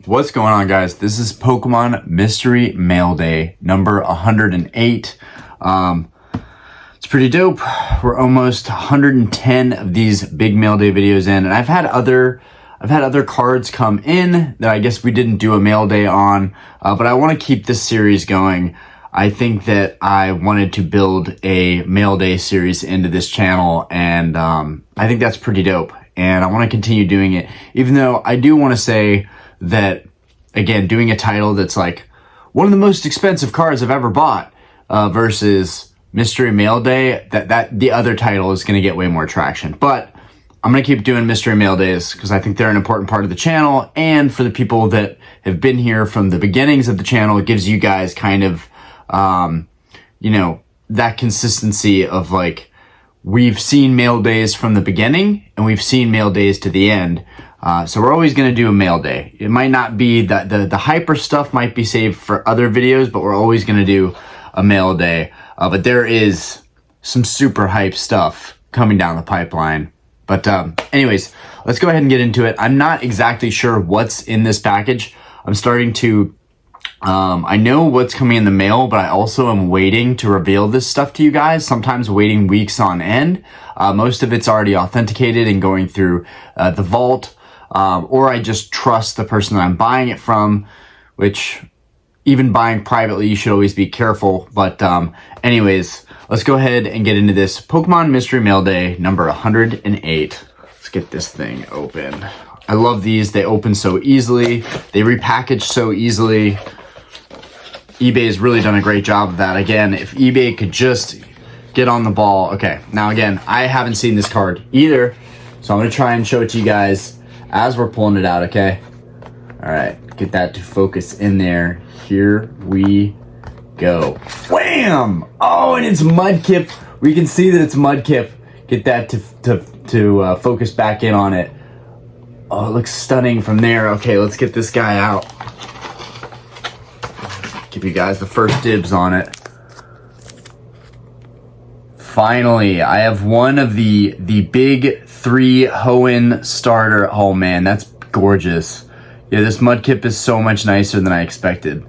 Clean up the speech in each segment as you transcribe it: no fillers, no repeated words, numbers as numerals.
What's going on, guys? This is Pokemon Mystery Mail Day number 108. It's pretty dope. We're almost 110 of these big mail day videos in, and I've had other cards come in that I guess we didn't do a mail day on, but I want to keep this series going. I think that I wanted to build a mail day series into this channel, and I think that's pretty dope, and I want to continue doing it, even though I do want to say that, again, doing a title that's like one of the most expensive cards I've ever bought versus Mystery Mail Day, that the other title is going to get way more traction. But I'm going to keep doing Mystery Mail Days because I think they're an important part of the channel, and for the people that have been here from the beginnings of the channel, it gives you guys kind of, that consistency of like, we've seen mail days from the beginning and we've seen mail days to the end. So we're always going to do a mail day. It might not be that the hyper stuff might be saved for other videos, but we're always going to do a mail day. But there is some super hype stuff coming down the pipeline. But anyways, let's go ahead and get into it. I'm not exactly sure what's in this package. I'm starting to, I know what's coming in the mail, but I also am waiting to reveal this stuff to you guys, sometimes waiting weeks on end. Most of it's already authenticated and going through the vault. Or I just trust the person that I'm buying it from, which even buying privately, you should always be careful. But anyways, let's go ahead and get into this Pokemon Mystery Mail Day number 108. Let's get this thing open. I love these. They open so easily. They repackage so easily. eBay has really done a great job of that. Again, if eBay could just get on the ball. Okay, now again, I haven't seen this card either, so I'm going to try and show it to you guys as we're pulling it out, okay? All right, get that to focus in there. Here we go. Wham! Oh, and it's Mudkip. We can see that it's Mudkip. Get that to focus back in on it. Oh, it looks stunning from there. Okay, let's get this guy out. Give you guys the first dibs on it. Finally, I have one of the big 3 Hoenn starter. Oh man, that's gorgeous. Yeah, this Mudkip is so much nicer than I expected.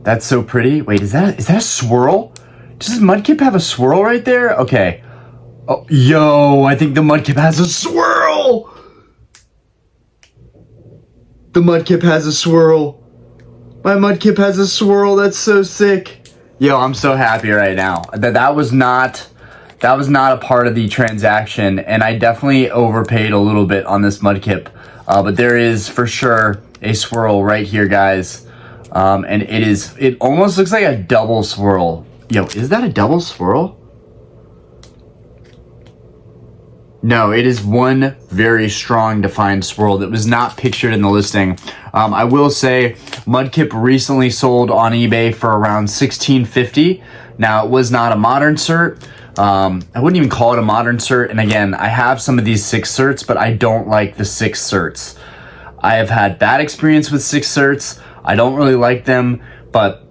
That's so pretty. Wait, is that a swirl? Does this Mudkip have a swirl right there? Okay. Oh, yo, I think the Mudkip has a swirl. The Mudkip has a swirl. My Mudkip has a swirl. That's so sick. Yo, I'm so happy right now. That was not a part of the transaction, and I definitely overpaid a little bit on this Mudkip, but there is for sure a swirl right here, guys, and it almost looks like a double swirl. Yo, is that a double swirl? No, it is one very strong defined swirl that was not pictured in the listing. I will say Mudkip recently sold on eBay for around $16.50. Now, it was not a modern cert. I wouldn't even call it a modern cert. And again, I have some of these 6 certs, but I don't like the 6 certs. I have had bad experience with 6 certs. I don't really like them, but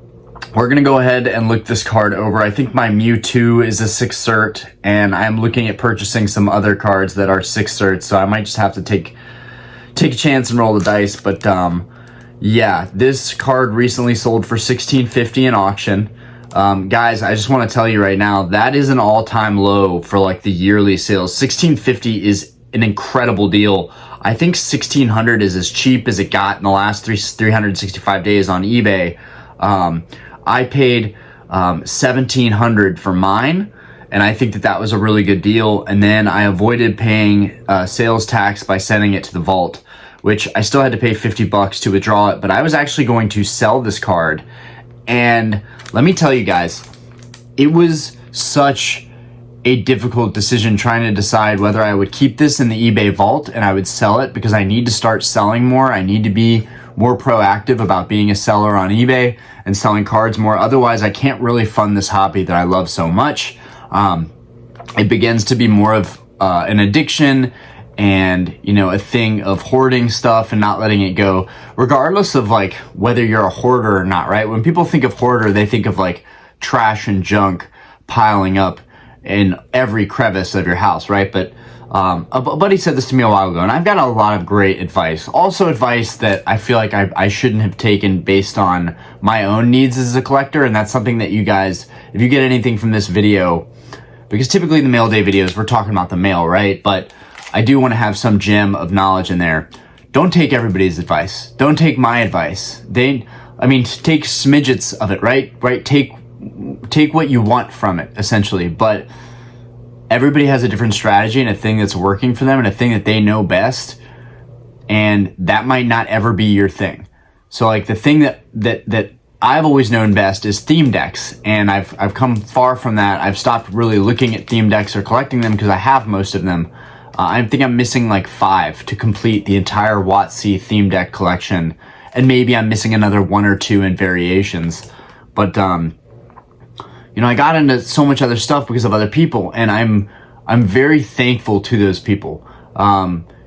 we're going to go ahead and look this card over. I think my Mewtwo is a 6 cert, and I'm looking at purchasing some other cards that are 6 certs, so I might just have to take a chance and roll the dice. But yeah, this card recently sold for $16.50 in auction. Guys, I just want to tell you right now, that is an all-time low for like the yearly sales. $16.50 is an incredible deal. I think $1,600 is as cheap as it got in the last 365 days on eBay. I paid $1,700 for mine, and I think that was a really good deal. And then I avoided paying sales tax by sending it to the vault, which I still had to pay $50 to withdraw it, but I was actually going to sell this card. And let me tell you guys, it was such a difficult decision trying to decide whether I would keep this in the eBay vault and I would sell it, because I need to start selling more. I need to be more proactive about being a seller on eBay and selling cards more. Otherwise, I can't really fund this hobby that I love so much. It begins to be more of an addiction and, a thing of hoarding stuff and not letting it go, regardless of like whether you're a hoarder or not, right? When people think of hoarder, they think of like trash and junk piling up in every crevice of your house, right? But A buddy said this to me a while ago, and I've got a lot of great advice. Also advice that I feel like I shouldn't have taken based on my own needs as a collector, and that's something that you guys, if you get anything from this video, because typically in the mail day videos, we're talking about the mail, right? But I do want to have some gem of knowledge in there. Don't take everybody's advice. Don't take my advice. Take smidgets of it, right? Right? Take what you want from it, essentially. But everybody has a different strategy and a thing that's working for them and a thing that they know best. And that might not ever be your thing. So like the thing that I've always known best is theme decks. And I've come far from that. I've stopped really looking at theme decks or collecting them because I have most of them. I think I'm missing like 5 to complete the entire WotC theme deck collection. And maybe I'm missing another 1 or 2 in variations. But, I got into so much other stuff because of other people, and I'm very thankful to those people.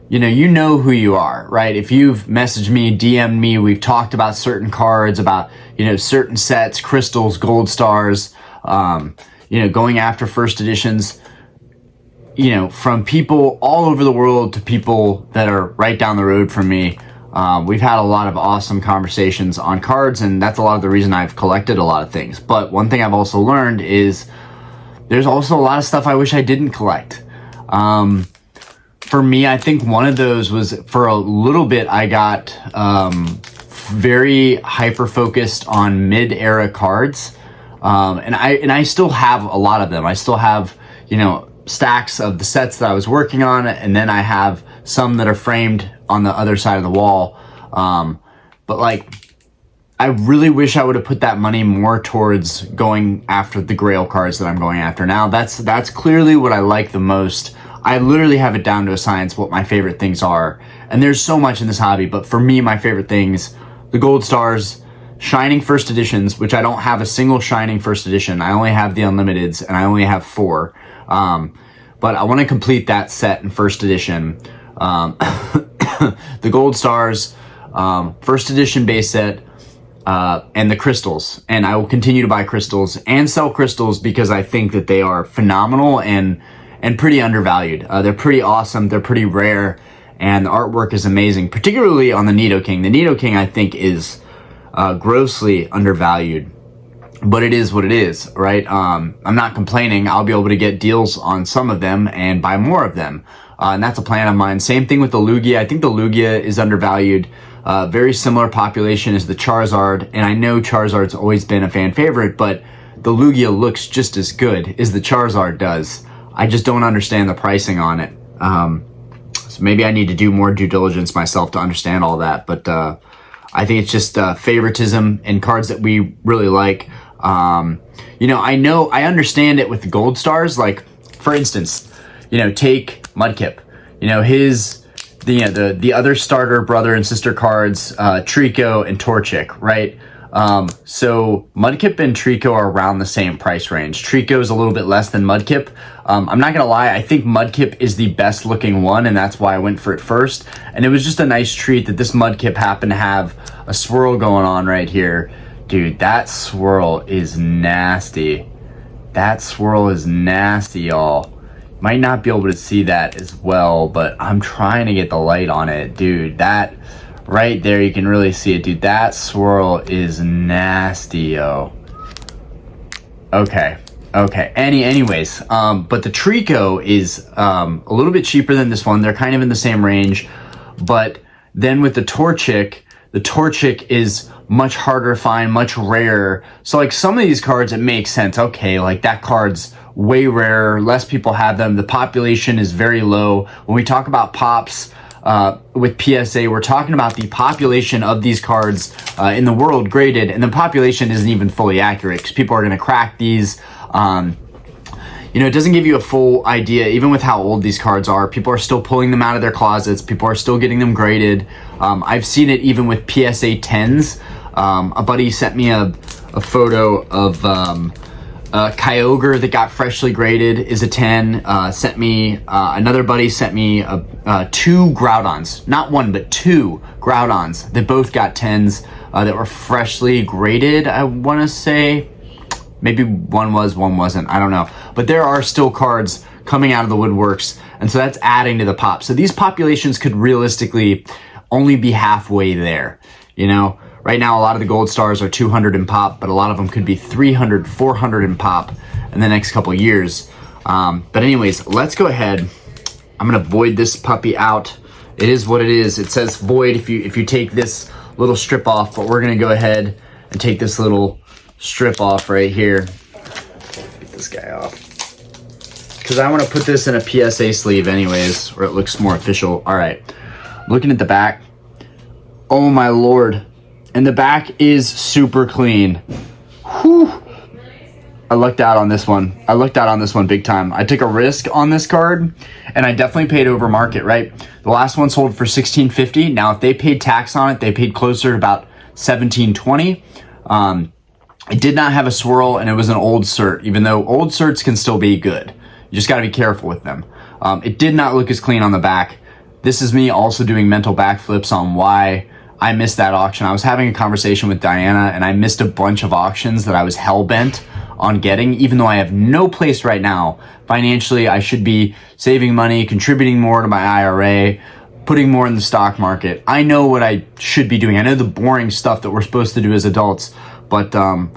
You know who you are, right? If you've messaged me, DM'd me, we've talked about certain cards, about, certain sets, crystals, gold stars, going after first editions, from people all over the world to people that are right down the road from me. We've had a lot of awesome conversations on cards, and that's a lot of the reason I've collected a lot of things. But one thing I've also learned is there's also a lot of stuff I wish I didn't collect. For me, I think one of those was, for a little bit, I got very hyper-focused on mid-era cards. And I still have a lot of them. I still have, stacks of the sets that I was working on, and then I have some that are framed on the other side of the wall. But like, I really wish I would have put that money more towards going after the Grail cards that I'm going after now. That's clearly what I like the most. I literally have it down to a science what my favorite things are. And there's so much in this hobby, but for me, my favorite things, the gold stars, shining first editions, which I don't have a single shining first edition. I only have the unlimiteds, and I only have 4. But I want to complete that set in first edition. The gold stars, first edition base set, and the crystals. And I will continue to buy crystals and sell crystals because I think that they are phenomenal and pretty undervalued. They're pretty awesome. They're pretty rare, and the artwork is amazing, particularly on the Nidoking. The Nidoking, I think, is grossly undervalued, but it is what it is, right? I'm not complaining. I'll be able to get deals on some of them and buy more of them. And that's a plan of mine. Same thing with the Lugia. I think the Lugia is undervalued. Very similar population as the Charizard. And I know Charizard's always been a fan favorite, but the Lugia looks just as good as the Charizard does. I just don't understand the pricing on it. So maybe I need to do more due diligence myself to understand all that. But I think it's just favoritism and cards that we really like. I understand it with the gold stars. Like, for instance, take Mudkip. The other starter brother and sister cards, Trico and Torchic, right? So Mudkip and Trico are around the same price range. Trico is a little bit less than Mudkip. I'm not gonna lie, I think Mudkip is the best looking one, and that's why I went for it first. And it was just a nice treat that this Mudkip happened to have a swirl going on right here. Dude, that swirl is nasty. That swirl is nasty, y'all. Might not be able to see that as well, but I'm trying to get the light on it. Dude, that right there, you can really see it. Dude, that swirl is nasty, yo. Okay. Anyways, but the Trico is a little bit cheaper than this one. They're kind of in the same range. But then with the Torchic is much harder to find, much rarer. So like some of these cards, it makes sense. Okay, like that card's way rarer, less people have them, the population is very low. When we talk about pops with PSA, we're talking about the population of these cards in the world graded, and the population isn't even fully accurate because people are going to crack these. It doesn't give you a full idea, even with how old these cards are. People are still pulling them out of their closets. People are still getting them graded. I've seen it even with PSA 10s. A buddy sent me a photo of Kyogre that got freshly graded is a 10. Another buddy sent me 2 Groudons. Not one, but 2 Groudons that both got 10s that were freshly graded, I want to say. Maybe one was, one wasn't. I don't know. But there are still cards coming out of the woodworks, and And so that's adding to the pop. So these populations could realistically only be halfway there. You know, right now a lot of the gold stars are 200 in pop, but a lot of them could be 300, 400 in pop in the next couple years. But anyways, let's go ahead. I'm gonna void this puppy out. It is what it is. It says void if you take this little strip off, but we're gonna go ahead and take this little strip off right here. Get this guy off. Because I want to put this in a PSA sleeve anyways, where it looks more official. All right, looking at the back. Oh my Lord. And the back is super clean. Whew. I lucked out on this one. I lucked out on this one big time. I took a risk on this card, and I definitely paid over market, right? The last one sold for $16.50. Now, if they paid tax on it, they paid closer to about $17.20. It did not have a swirl, and it was an old cert, even though old certs can still be good. You just got to be careful with them. It did not look as clean on the back. This is me also doing mental backflips on why I missed that auction. I was having a conversation with Diana, and I missed a bunch of auctions that I was hell-bent on getting, even though I have no place right now. Financially, I should be saving money, contributing more to my IRA, putting more in the stock market. I know what I should be doing. I know the boring stuff that we're supposed to do as adults, but I'm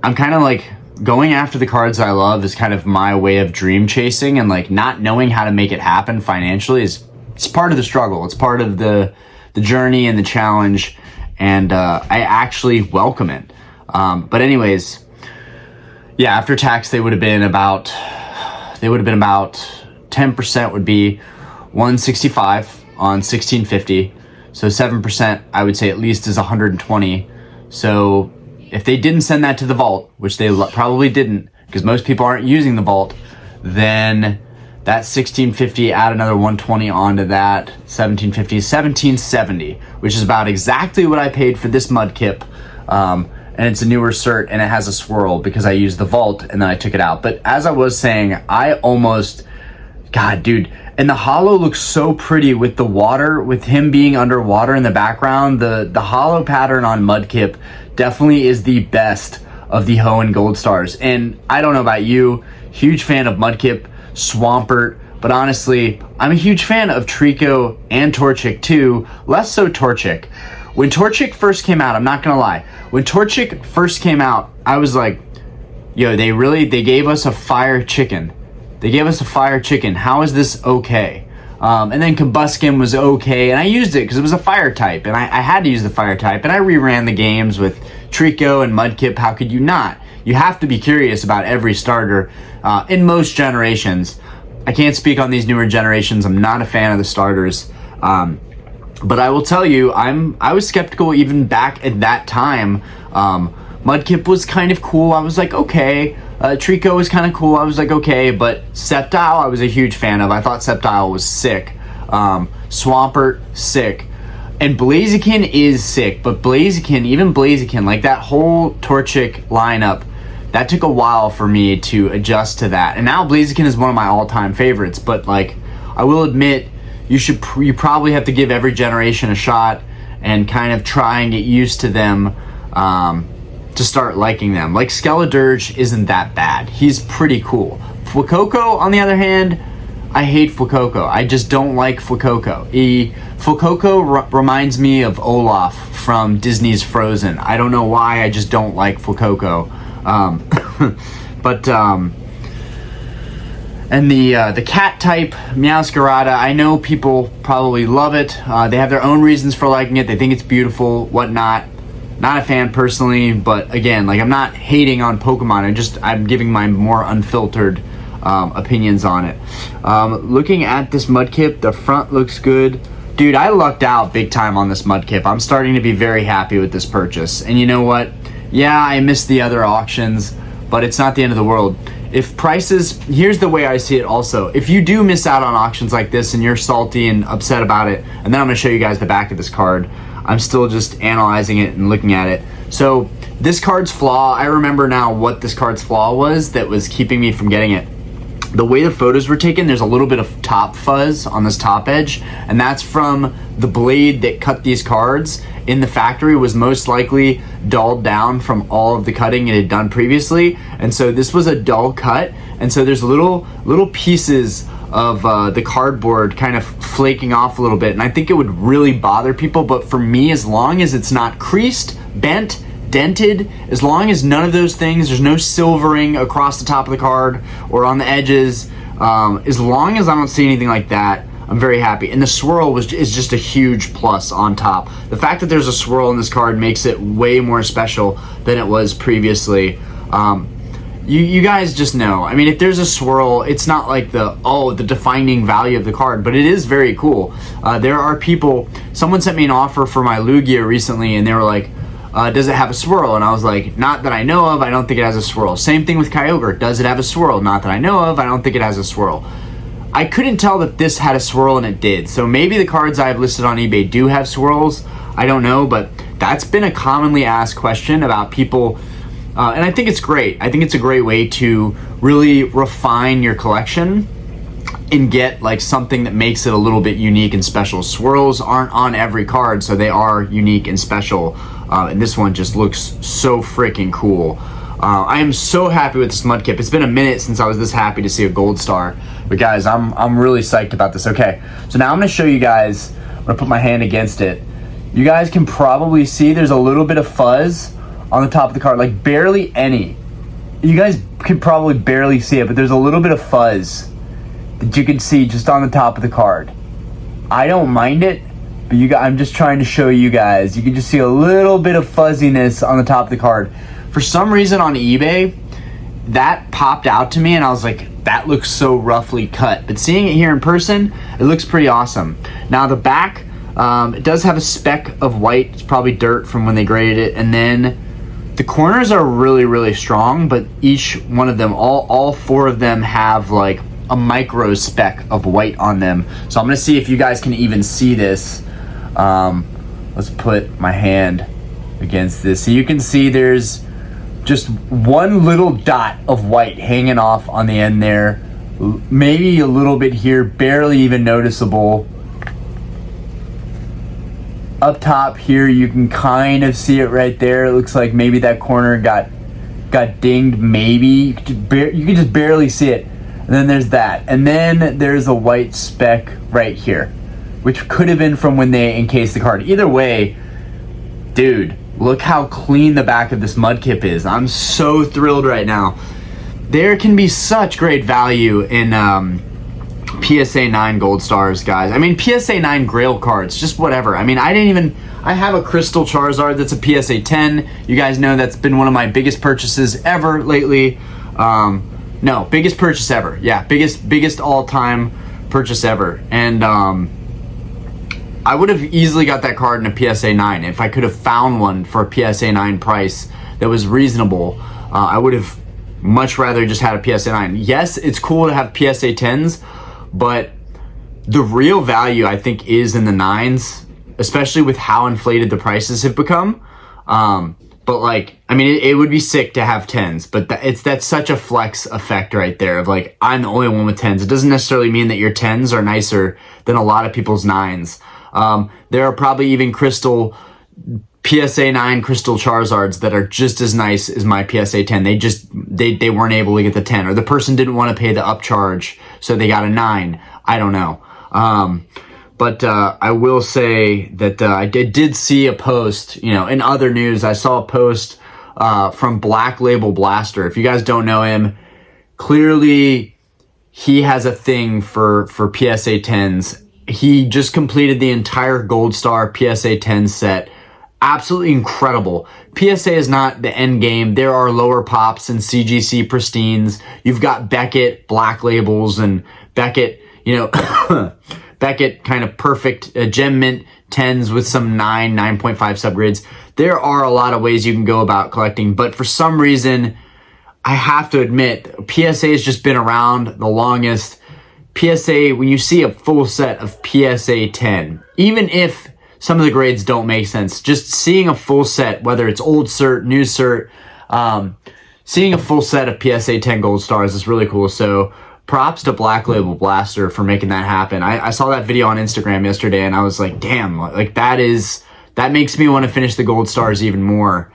kind of like going after the cards I love is kind of my way of dream chasing, and like not knowing how to make it happen financially it's part of the struggle. It's part of the journey and the challenge, and I actually welcome it. But anyways, yeah, after tax they would have been about 10% would be 165 on 1650. So 7% I would say at least is 120. So if they didn't send that to the vault, which they probably didn't, because most people aren't using the vault, then that 1650, add another 120 onto that, 1750, 1770, which is about exactly what I paid for this Mudkip. And it's a newer cert, and it has a swirl because I used the vault and then I took it out. But as I was saying, God, dude, and the hollow looks so pretty with the water, with him being underwater in the background. The hollow pattern on Mudkip definitely is the best of the Hoenn Gold Stars. And I don't know about you, huge fan of Mudkip, Swampert, but honestly, I'm a huge fan of Trico and Torchic too, less so Torchic. When Torchic first came out, I'm not gonna lie, when Torchic first came out, I was like, yo, they gave us a fire chicken. They gave us a fire chicken. How is this okay? And then Combuskin was okay, and I used it because it was a fire type, and I had to use the fire type, and I reran the games with Trico and Mudkip. How could you not? You have to be curious about every starter in most generations. I can't speak on these newer generations. I'm not a fan of the starters. But I will tell you, I was skeptical even back at that time. Mudkip was kind of cool. I was like, okay. Trico was kind of cool. I was like, okay. But Sceptile, I was a huge fan of. I thought Sceptile was sick. Swampert, sick. And Blaziken is sick. But even Blaziken, like that whole Torchic lineup, that took a while for me to adjust to that. And now Blaziken is one of my all-time favorites. But like, I will admit, you probably have to give every generation a shot and kind of try and get used to them to start liking them. Like Skeledirge isn't that bad. He's pretty cool. Fuecoco, on the other hand, I hate Fuecoco. I just don't like Fuecoco. Fuecoco reminds me of Olaf from Disney's Frozen. I don't know why, I just don't like Fuecoco. And the cat type, Meowscarada, I know people probably love it. They have their own reasons for liking it. They think it's beautiful, whatnot. Not a fan personally, but again, like I'm not hating on Pokemon. I'm giving my more unfiltered opinions on it. Looking at this Mudkip, the front looks good. Dude, I lucked out big time on this Mudkip. I'm starting to be very happy with this purchase. And you know what? Yeah, I missed the other auctions, but it's not the end of the world. If prices, here's the way I see it also. If you do miss out on auctions like this and you're salty and upset about it, and then I'm gonna show you guys the back of this card. I'm still just analyzing it and looking at it. So this card's flaw, I remember now what this card's flaw was that was keeping me from getting it. The way the photos were taken, there's a little bit of top fuzz on this top edge, and that's from the blade that cut these cards in the factory was most likely dulled down from all of the cutting it had done previously. And so this was a dull cut, and so there's little pieces of the cardboard kind of flaking off a little bit, and I think it would really bother people. But for me, as long as it's not creased, bent, dented, as long as none of those things, there's no silvering across the top of the card or on the edges, as long as I don't see anything like that, I'm very happy. And the swirl is just a huge plus on top. The fact that there's a swirl in this card makes it way more special than it was previously. You guys just know. I mean, if there's a swirl, it's not like the defining value of the card, but it is very cool. There are people, someone sent me an offer for my Lugia recently, and they were like, does it have a swirl? And I was like, not that I know of, I don't think it has a swirl. Same thing with Kyogre. Does it have a swirl? Not that I know of, I don't think it has a swirl. I couldn't tell that this had a swirl, and it did. So maybe the cards I have listed on eBay do have swirls. I don't know, but that's been a commonly asked question about people, and I think it's great. I think it's a great way to really refine your collection and get like something that makes it a little bit unique and special. Swirls aren't on every card, so they are unique and special. And this one just looks so freaking cool. I am so happy with this Mudkip. It's been a minute since I was this happy to see a gold star. But guys, I'm really psyched about this. Okay, so now I'm gonna show you guys, I'm gonna put my hand against it. You guys can probably see there's a little bit of fuzz on the top of the card, like barely any. You guys can probably barely see it, but there's a little bit of fuzz that you can see just on the top of the card. I don't mind it, but I'm just trying to show you guys. You can just see a little bit of fuzziness on the top of the card. For some reason on eBay, that popped out to me, and I was like, that looks so roughly cut. But seeing it here in person, it looks pretty awesome. Now the back, it does have a speck of white. It's probably dirt from when they graded it. And then the corners are really, really strong, but each one of them, all four of them have like a micro speck of white on them. So I'm gonna see if you guys can even see this. Let's put my hand against this. So you can see there's just one little dot of white hanging off on the end there. Maybe a little bit here, barely even noticeable. Up top here, you can kind of see it right there. It looks like maybe that corner got dinged, maybe. You can just barely see it. And then there's that. And then there's a white speck right here, which could have been from when they encased the card. Either way, dude, look how clean the back of this Mudkip is. I'm so thrilled right now. There can be such great value in PSA 9 gold stars, guys. I mean, PSA 9 grail cards, just whatever. I mean, I have a crystal Charizard that's a PSA 10. You guys know that's been one of my biggest purchases ever lately. No, biggest purchase ever. Yeah, biggest all-time purchase ever. And I would have easily got that card in a PSA 9 if I could have found one for a PSA 9 price that was reasonable. I would have much rather just had a PSA 9. Yes, it's cool to have PSA 10s, but the real value I think is in the 9s, especially with how inflated the prices have become. But like, I mean, it would be sick to have 10s, but that's such a flex effect right there of like, I'm the only one with 10s. It doesn't necessarily mean that your 10s are nicer than a lot of people's 9s. There are probably even crystal PSA 9 crystal Charizards that are just as nice as my PSA 10. They weren't able to get the 10, or the person didn't want to pay the upcharge, so they got a 9. I don't know. But I will say that I did see a post, you know, in other news. I saw a post from Black Label Blaster. If you guys don't know him, clearly he has a thing for PSA 10s. He just completed the entire Gold Star PSA 10 set. Absolutely incredible. PSA is not the end game. There are lower pops and CGC pristines. You've got Beckett Black Labels and Beckett, you know, Beckett kind of perfect gem mint 10s with some 9.5 subgrids. There are a lot of ways you can go about collecting, but for some reason, I have to admit, PSA has just been around the longest. PSA, when you see a full set of PSA 10, even if some of the grades don't make sense, just seeing a full set, whether it's old cert, new cert, seeing a full set of PSA 10 gold stars is really cool. So props to Black Label Blaster for making that happen. I saw that video on Instagram yesterday, and I was like, damn, like that makes me want to finish the gold stars even more.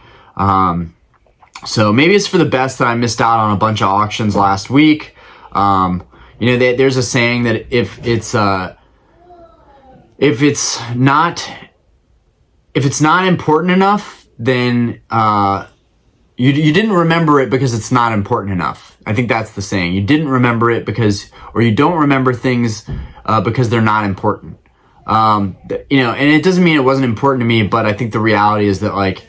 So maybe it's for the best that I missed out on a bunch of auctions last week. You know, there's a saying that if it's not important enough, then you didn't remember it because it's not important enough. I think that's the saying. You didn't remember it or you don't remember things because they're not important. You know, and it doesn't mean it wasn't important to me, but I think the reality is that, like,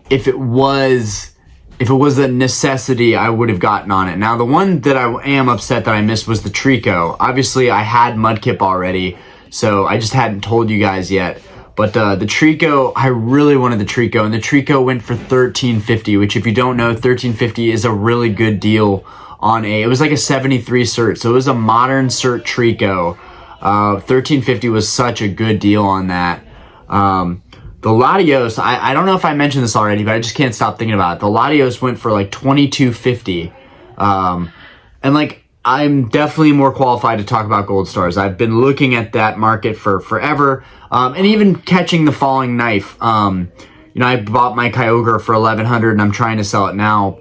if it was a necessity, I would have gotten on it. Now, the one that I am upset that I missed was the Trico. Obviously, I had Mudkip already, so I just hadn't told you guys yet. But the Trico, I really wanted the Trico, and the Trico went for $13.50, which, if you don't know, $13.50 is a really good deal on it was like a 73 cert, so it was a modern cert Trico. $13.50 was such a good deal on that. The Latios, I don't know if I mentioned this already, but I just can't stop thinking about it. The Latios went for like $22.50. And like, I'm definitely more qualified to talk about gold stars. I've been looking at that market for forever. And even catching the falling knife. You know, I bought my Kyogre for $1,100 and I'm trying to sell it now.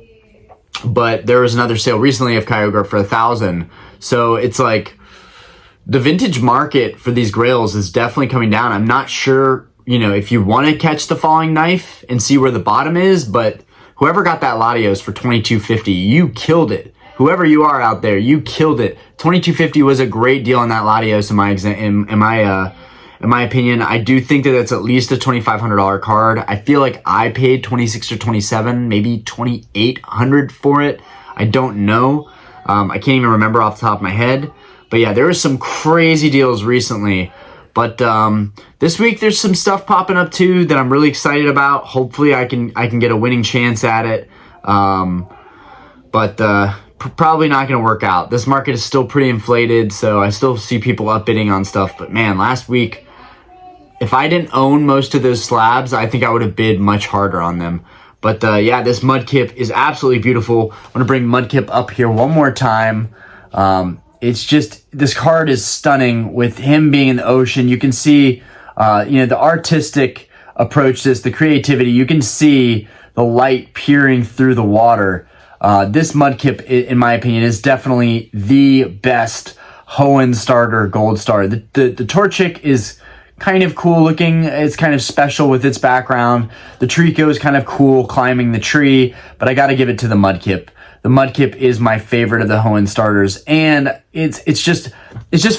But there was another sale recently of Kyogre for $1,000. So it's like, the vintage market for these grails is definitely coming down. I'm not sure, you know, if you want to catch the falling knife and see where the bottom is, but whoever got that Latios for $22.50, you killed it. Whoever you are out there, you killed it. $22.50 was a great deal on that Latios in my opinion. I do think that that's at least a $2,500 card. I feel like I paid $26 or $27, maybe $2,800 for it. I don't know. I can't even remember off the top of my head. But yeah, there was some crazy deals recently. But this week there's some stuff popping up too that I'm really excited about. Hopefully I can get a winning chance at it. But probably not going to work out. This market is still pretty inflated, so I still see people up bidding on stuff. But man, last week, if I didn't own most of those slabs, I think I would have bid much harder on them. But yeah, this Mudkip is absolutely beautiful. I'm going to bring Mudkip up here one more time. It's just, this card is stunning with him being in the ocean. You can see, you know, the artistic approach to this, the creativity. You can see the light peering through the water. This Mudkip, in my opinion, is definitely the best Hoenn starter gold star. The Torchic is kind of cool looking. It's kind of special with its background. The Trico is kind of cool climbing the tree, but I got to give it to the Mudkip. The Mudkip is my favorite of the Hoenn starters, and it's just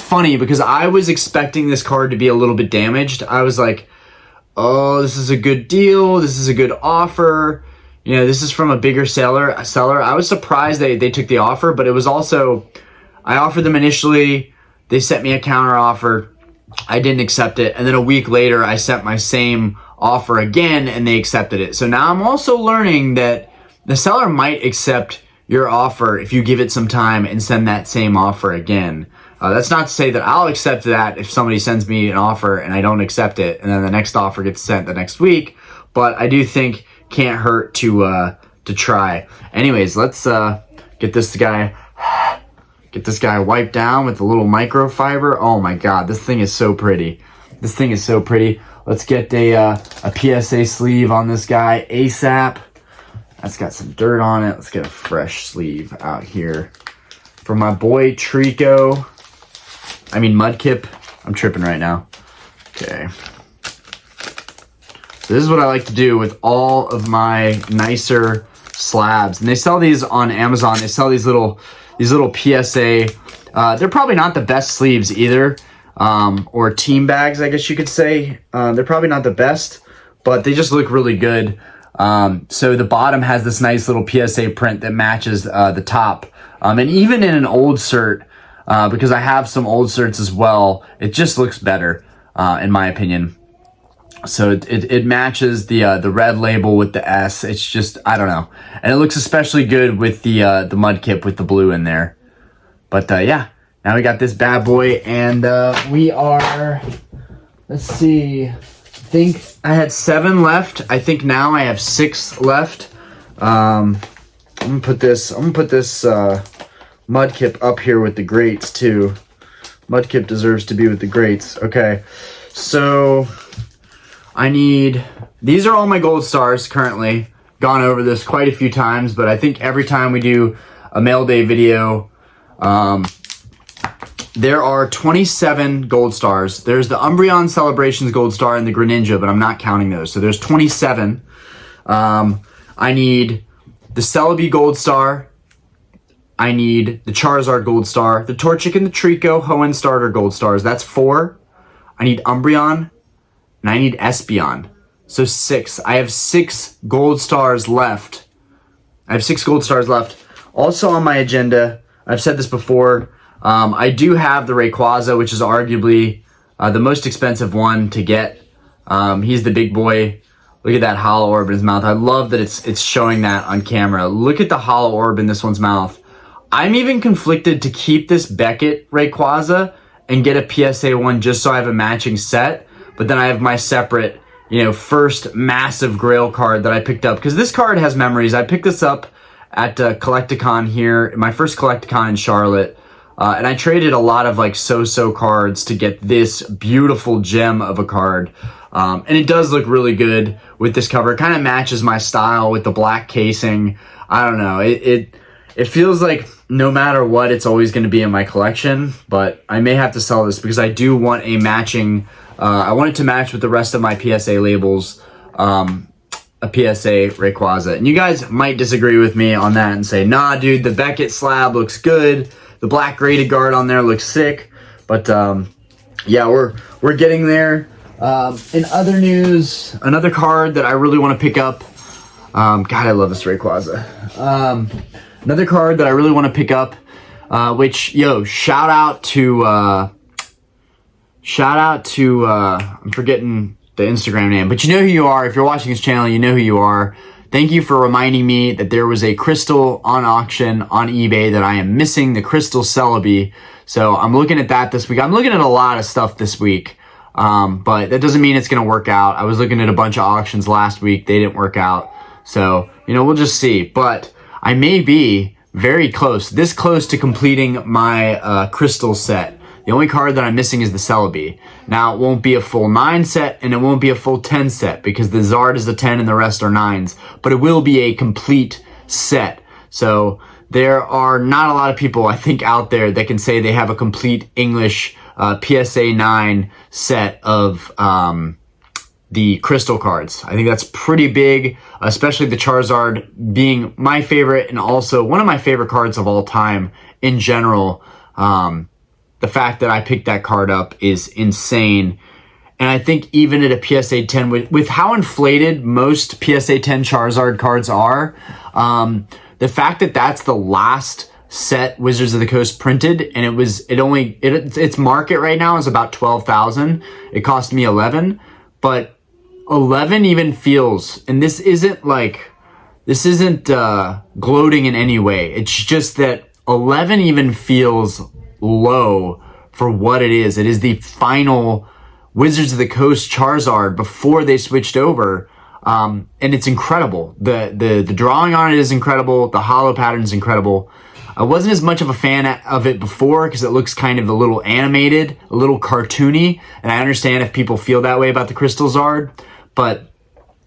funny because I was expecting this card to be a little bit damaged. I was like, oh, this is a good deal. This is a good offer. You know, this is from a bigger seller. I was surprised they took the offer, but it was also, I offered them initially. They sent me a counter offer. I didn't accept it. And then a week later, I sent my same offer again, and they accepted it. So now I'm also learning that the seller might accept your offer if you give it some time and send that same offer again. That's not to say that I'll accept that if somebody sends me an offer and I don't accept it, and then the next offer gets sent the next week. But I do think can't hurt to try. Anyways, let's get this guy wiped down with a little microfiber. Oh my God, this thing is so pretty. This thing is so pretty. Let's get a PSA sleeve on this guy ASAP. That's got some dirt on it. Let's get a fresh sleeve out here for my boy Mudkip. I'm tripping right now. Okay. So this is what I like to do with all of my nicer slabs. And they sell these on Amazon. They sell these little PSA. They're probably not the best sleeves either. Or team bags, I guess you could say. They're probably not the best, but they just look really good. So the bottom has this nice little PSA print that matches the top. And even in an old cert, because I have some old certs as well, it just looks better, in my opinion. So it matches the red label with the S. It's just, I don't know. And it looks especially good with the Mudkip with the blue in there. But yeah, now we got this bad boy, and we are, let's see, I think I had 7 left. I think now I have 6 left. I'm gonna put this Mudkip up here with the greats too. Mudkip deserves to be with the greats. Okay, so I need, these are all my gold stars currently. Gone over this quite a few times, but I think every time we do a mail day video, There are 27 gold stars. There's the Umbreon Celebrations gold star and the Greninja, but I'm not counting those. So there's 27. I need the Celebi gold star. I need the Charizard gold star, the Torchic and the Trico Hoenn starter gold stars. That's 4. I need Umbreon, and I need Espeon. So 6. I have 6 gold stars left. Also on my agenda, I've said this before, I do have the Rayquaza, which is arguably the most expensive one to get. He's the big boy. Look at that hollow orb in his mouth. I love that it's showing that on camera. Look at the hollow orb in this one's mouth. I'm even conflicted to keep this Beckett Rayquaza and get a PSA 1 just so I have a matching set. But then I have my separate, first massive Grail card that I picked up. Because this card has memories. I picked this up at Collecticon here, my first Collecticon in Charlotte. And I traded a lot of so-so cards to get this beautiful gem of a card. And it does look really good with this cover. It kind of matches my style with the black casing. I don't know. It feels like no matter what, it's always going to be in my collection. But I may have to sell this because I do want a matching. I want it to match with the rest of my PSA labels. A PSA Rayquaza. And you guys might disagree with me on that and say, nah, dude, the Beckett slab looks good. The black graded guard on there looks sick. But yeah, we're getting there. In other news, another card that I really want to pick up. God, I love this Rayquaza. Another card that I really want to pick up, which, shout out to, I'm forgetting the Instagram name, but you know who you are. If you're watching this channel, you know who you are. Thank you for reminding me that there was a crystal on auction on eBay that I am missing, the Crystal Celebi. So I'm looking at that this week. I'm looking at a lot of stuff this week, but that doesn't mean it's going to work out. I was looking at a bunch of auctions last week. They didn't work out. So, we'll just see. But I may be very close, this close to completing my crystal set. The only card that I'm missing is the Celebi. Now, it won't be a full 9 set, and it won't be a full 10 set, because the Zard is a 10 and the rest are 9s. But it will be a complete set. So there are not a lot of people, I think, out there that can say they have a complete English PSA 9 set of the crystal cards. I think that's pretty big, especially the Charizard being my favorite and also one of my favorite cards of all time in general. The fact that I picked that card up is insane. And I think even at a PSA 10, with how inflated most PSA 10 Charizard cards are, the fact that that's the last set Wizards of the Coast printed, and its market right now is about 12,000. It cost me 11, but 11 even feels, and this isn't gloating in any way. It's just that 11 even feels low for what it is. It is the final Wizards of the Coast Charizard before they switched over, and it's incredible. The drawing on it is incredible. The holo pattern is incredible. I wasn't as much of a fan of it before because it looks kind of a little animated, a little cartoony, and I understand if people feel that way about the Crystal Zard, but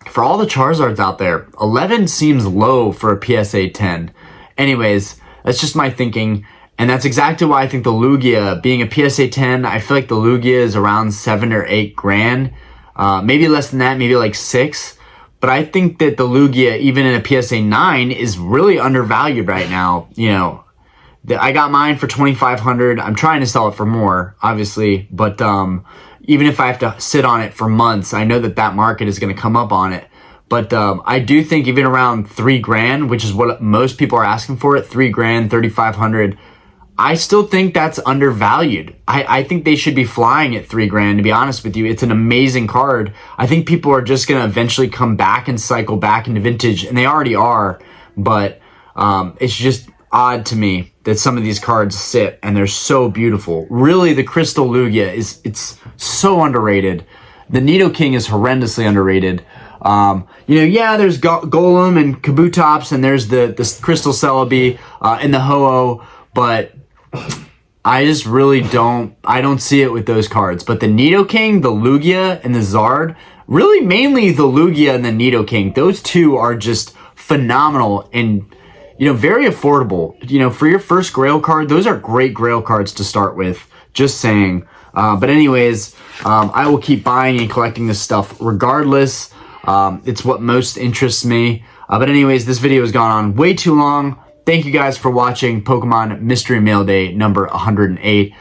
for all the Charizards out there, 11 seems low for a PSA 10. Anyways, that's just my thinking. And that's exactly why I think the Lugia, being a PSA 10, I feel like the Lugia is around 7 or 8 grand. Maybe less than that, maybe like 6. But I think that the Lugia, even in a PSA 9, is really undervalued right now. I got mine for $2,500. I'm trying to sell it for more, obviously. But even if I have to sit on it for months, I know that market is going to come up on it. But I do think even around 3 grand, which is what most people are asking for it, 3 grand, 3,500. I still think that's undervalued. I think they should be flying at 3 grand, to be honest with you. It's an amazing card. I think people are just going to eventually come back and cycle back into vintage, and they already are. But it's just odd to me that some of these cards sit, and they're so beautiful. Really, the Crystal Lugia it's so underrated. The Nidoking is horrendously underrated. There's Golem and Kabutops, and there's the Crystal Celebi and the Ho-Oh, but I just really don't see it with those cards. But the Nidoking, the Lugia, and the Zard, really mainly the Lugia and the Nidoking, those two are just phenomenal. And, very affordable. For your first Grail card, those are great Grail cards to start with. Just saying. But anyways, I will keep buying and collecting this stuff regardless. It's what most interests me. But anyways, this video has gone on way too long. Thank you guys for watching Pokemon Mystery Mail Day number 108.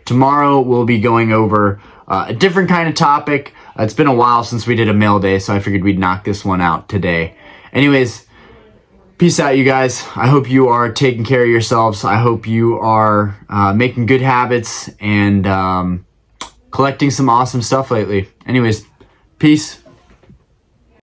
Tomorrow we'll be going over a different kind of topic. It's been a while since we did a mail day, so I figured we'd knock this one out today. Anyways, peace out, you guys. I hope you are taking care of yourselves. I hope you are making good habits and collecting some awesome stuff lately. Anyways, peace.